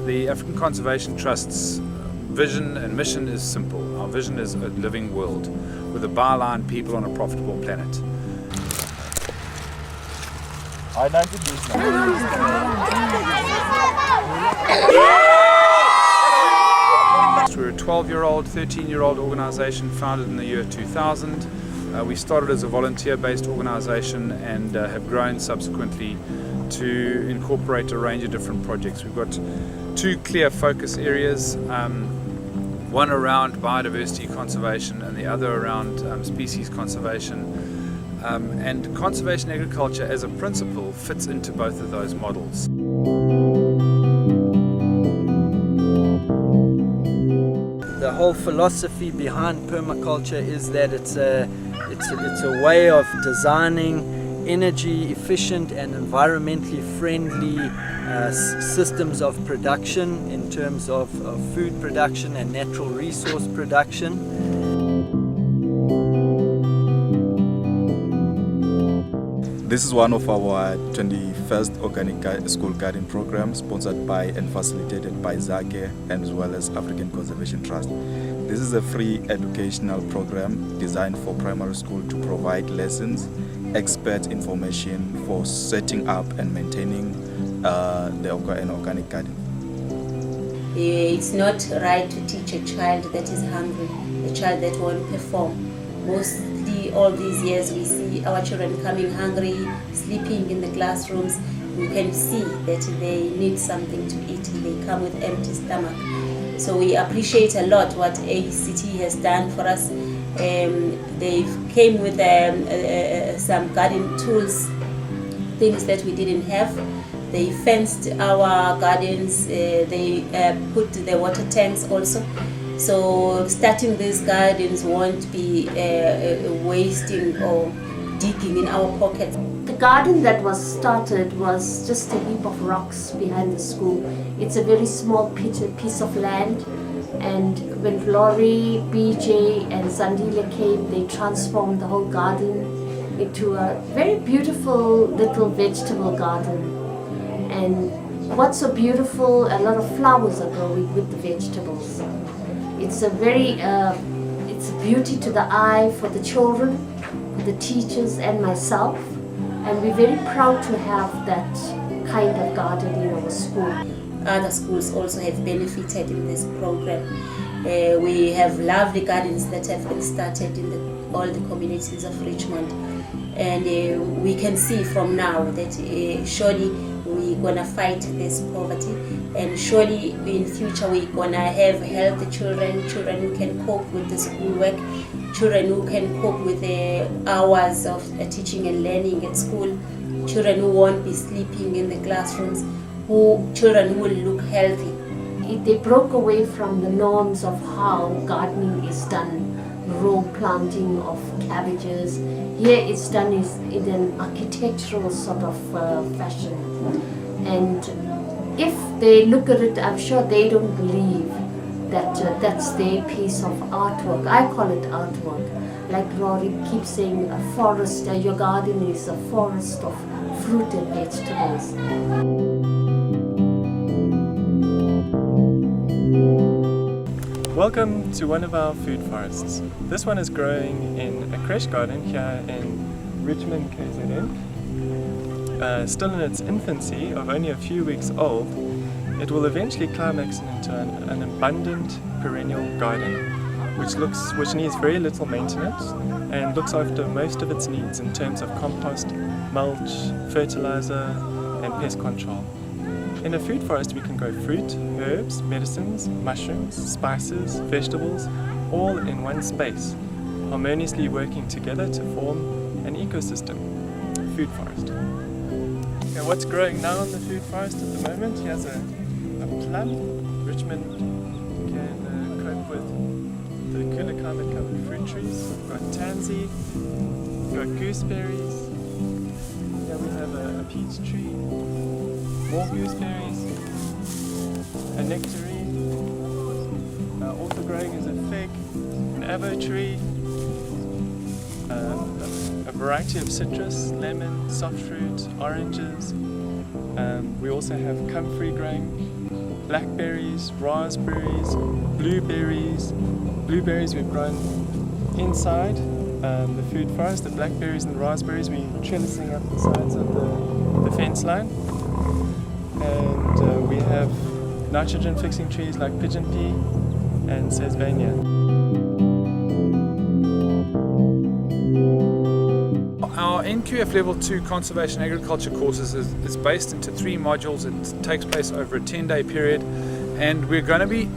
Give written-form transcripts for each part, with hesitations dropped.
The African Conservation Trust's vision and mission is simple. Our vision is a living world with a byline, people on a profitable planet. We're a 12-year-old, 13-year-old organization founded in the year 2000. We started as a volunteer-based organization and have grown subsequently to incorporate a range of different projects. We've got two clear focus areas, one around biodiversity conservation and the other around species conservation. And conservation agriculture as a principle fits into both of those models. The whole philosophy behind permaculture is that it's a way of designing energy efficient and environmentally friendly systems of production in terms of food production and natural resource production. This is one of our 21st Organic School Garden program sponsored by and facilitated by ZAGE as well as African Conservation Trust. This is a free educational program designed for primary school to provide lessons, expert information for setting up and maintaining an organic garden. It's not right to teach a child that is hungry, a child that won't perform. Mostly all these years we see our children coming hungry, sleeping in the classrooms. We can see that they need something to eat. They come with empty stomach. So we appreciate a lot what ACT has done for us. They came with some garden tools, things that we didn't have. They fenced our gardens, they put the water tanks also. So starting these gardens won't be wasting or digging in our pockets. The garden that was started was just a heap of rocks behind the school. It's a very small piece of land, and when Laurie, BJ and Zandile came, they transformed the whole garden into a very beautiful little vegetable garden. And what's so beautiful, a lot of flowers are growing with the vegetables. It's a very, it's a beauty to the eye for the children, for the teachers and myself. And we're very proud to have that kind of garden in our school. Other schools also have benefited in this program. We have lovely gardens that have been started in all the communities of Richmond. And we can see from now that surely we're gonna fight this poverty, and surely in future we're gonna have healthy children, children who can cope with the schoolwork, children who can cope with the hours of teaching and learning at school, children who won't be sleeping in the classrooms, children who will look healthy. They broke away from the norms of how gardening is done, row planting of cabbages. Here it's done in an architectural sort of fashion. And if they look at it, I'm sure they don't believe that that's their piece of artwork. I call it artwork. Like Rory keeps saying, a forest, your garden is a forest of fruit and vegetables. Welcome to one of our food forests. This one is growing in a creche garden here in Richmond, KZN. Still in its infancy of only a few weeks old, it will eventually climax into an abundant perennial garden, which needs very little maintenance and looks after most of its needs in terms of compost, mulch, fertilizer, and pest control. In a food forest we can grow fruit, herbs, medicines, mushrooms, spices, vegetables, all in one space, harmoniously working together to form an ecosystem, food forest. Okay, what's growing now in the food forest at the moment? Here's a plum. Richmond can cope with the cooler climate covered fruit trees. We've got tansy, we've got gooseberries, here we have a peach tree, more gooseberries, a nectarine, also growing is a fig, an avo tree, a variety of citrus, lemon, soft fruit, oranges. We also have comfrey growing, blackberries, raspberries, blueberries. Blueberries we've grown inside the food forest. The blackberries and the raspberries we're trellising up the sides of the fence line. And we have nitrogen fixing trees like pigeon pea and sesbania. Our NQF Level 2 Conservation Agriculture courses is based into 3 modules. It takes place over a 10-day period, and we're going to be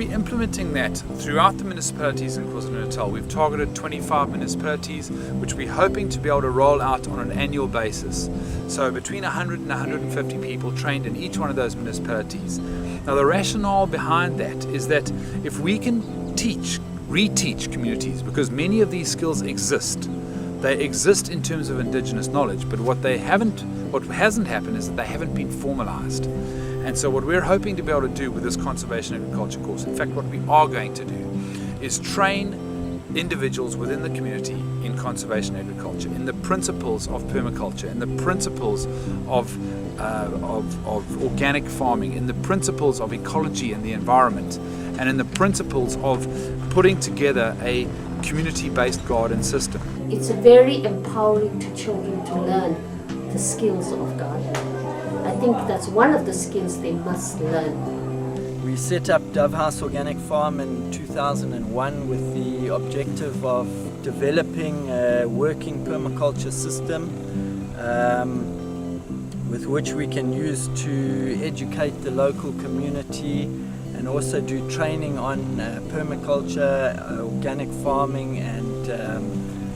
implementing that throughout the municipalities in KwaZulu-Natal. We've targeted 25 municipalities, which we're hoping to be able to roll out on an annual basis. So between 100 and 150 people trained in each one of those municipalities. Now the rationale behind that is that if we can reteach communities, because many of these skills exist. They exist in terms of indigenous knowledge, but what hasn't happened is that they haven't been formalized. And so what we're hoping to be able to do with this conservation agriculture course, in fact what we are going to do, is train individuals within the community in conservation agriculture, in the principles of permaculture, in the principles of organic farming, in the principles of ecology and the environment, and in the principles of putting together a community-based garden system. It's very empowering to children to learn the skills of gardening. I think that's one of the skills they must learn. We set up Dove House Organic Farm in 2001 with the objective of developing a working permaculture system with which we can use to educate the local community and also do training on permaculture, organic farming and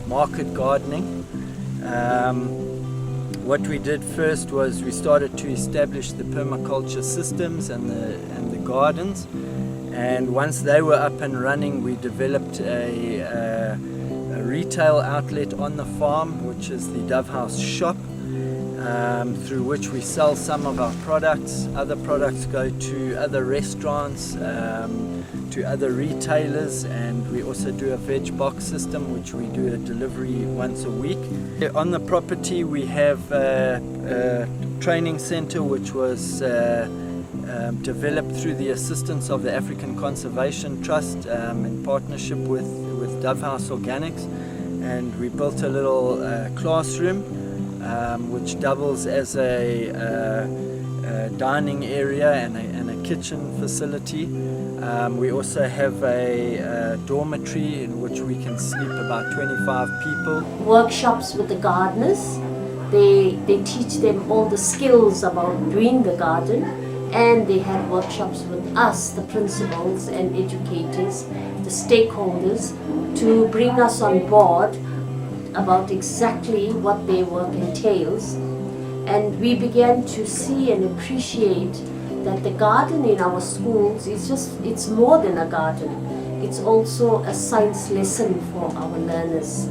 market gardening. What we did first was we started to establish the permaculture systems and the gardens, and once they were up and running we developed a retail outlet on the farm, which is the Dove House shop, through which we sell some of our products. Other products go to other restaurants, to other retailers, and we also do a veg box system, which we do a delivery once a week. On the property we have a training center which was developed through the assistance of the African Conservation Trust in partnership with Dove House Organics, and we built a little classroom which doubles as a dining area and a kitchen facility. We also have a dormitory in which we can sleep about 25 people. Workshops with the gardeners. They teach them all the skills about doing the garden, and they have workshops with us, the principals and educators, the stakeholders, to bring us on board about exactly what their work entails. And we began to see and appreciate that the garden in our schools it's more than a garden. It's also a science lesson for our learners.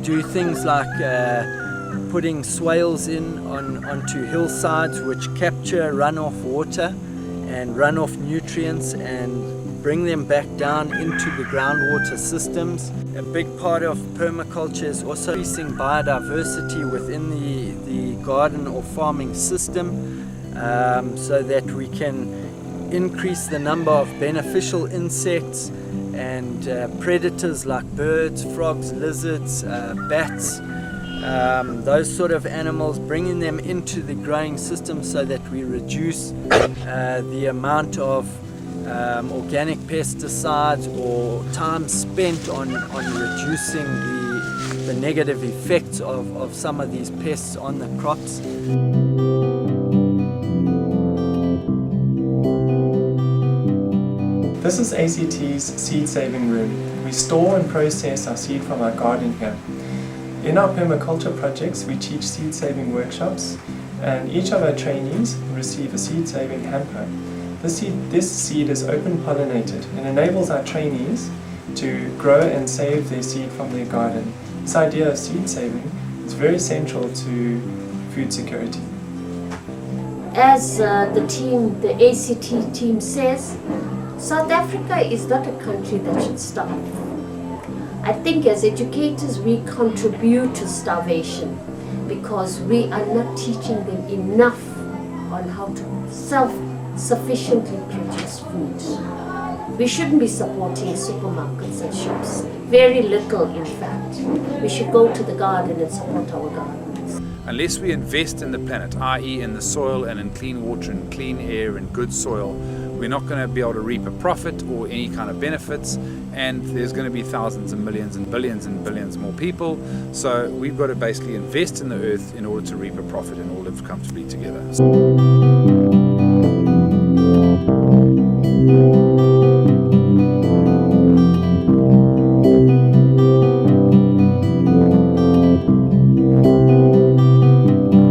Do things like putting swales in onto hillsides which capture runoff water and runoff nutrients and bring them back down into the groundwater systems. A big part of permaculture is also increasing biodiversity within the garden or farming system, so that we can increase the number of beneficial insects and predators like birds, frogs, lizards, bats, those sort of animals, bringing them into the growing system so that we reduce the amount of organic pesticides or time spent on reducing the negative effects of some of these pests on the crops. This is ACT's seed saving room. We store and process our seed from our garden here. In our permaculture projects, we teach seed saving workshops, and each of our trainees receive a seed saving hamper. This seed is open pollinated and enables our trainees to grow and save their seed from their garden. This idea of seed saving is very central to food security. As the ACT team says, South Africa is not a country that should starve. I think as educators we contribute to starvation because we are not teaching them enough on how to self-sufficiently produce food. We shouldn't be supporting supermarkets and shops. Very little, in fact. We should go to the garden and support our gardens. Unless we invest in the planet, i.e. in the soil and in clean water and clean air and good soil, we're not going to be able to reap a profit or any kind of benefits, and there's going to be thousands and millions and billions more people. So we've got to basically invest in the earth in order to reap a profit and all live comfortably together.